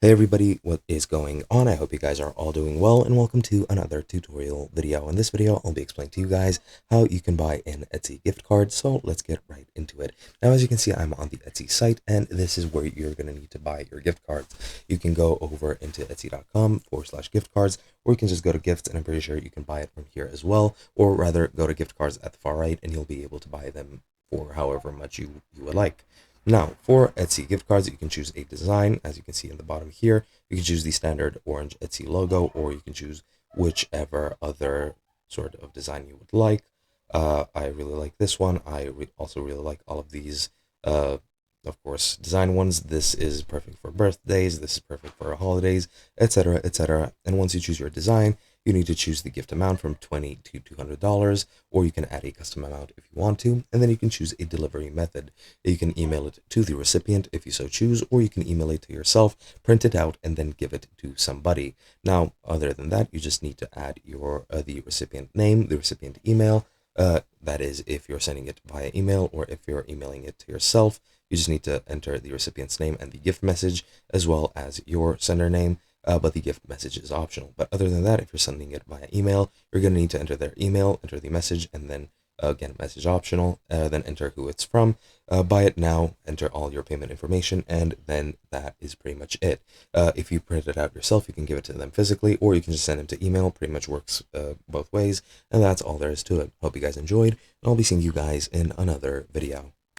Hey everybody, what is going on? I hope you guys are all doing well, and welcome to another tutorial video. In this video, I'll be explaining to you guys how you can buy an Etsy gift card, so let's get right into it. Now, as you can see, I'm on the Etsy site, and this is where you're going to need to buy your gift cards. You can go over into etsy.com/gift cards, or you can just go to gifts, and I'm pretty sure you can buy it from here as well, or rather go to gift cards at the far right, and you'll be able to buy them for however much you would like. Now, for Etsy gift cards, you can choose a design. As you can see in the bottom here, you can choose the standard orange Etsy logo, or you can choose whichever other sort of design you would like. I really like this one. I also really like all of these, of course, design ones. This is perfect for birthdays. This is perfect for holidays, etc., etc. And once you choose your design, you need to choose the gift amount from $20 to $200, or you can add a custom amount if you want to, and then you can choose a delivery method. You can email it to the recipient if you so choose, or you can email it to yourself, print it out, and then give it to somebody. Now, other than that, you just need to add your the recipient name, the recipient email. That is, if you're sending it via email, or if you're emailing it to yourself, you just need to enter the recipient's name and the gift message, as well as your sender name. But the gift message is optional. But other than that, if you're sending it via email, you're going to need to enter their email, enter the message, and then again, message optional, then enter who it's from, buy it now, enter all your payment information, and then that is pretty much it. If you print it out yourself, you can give it to them physically, or you can just send them to email. Pretty much works both ways, and that's all there is to it. Hope you guys enjoyed, and I'll be seeing you guys in another video.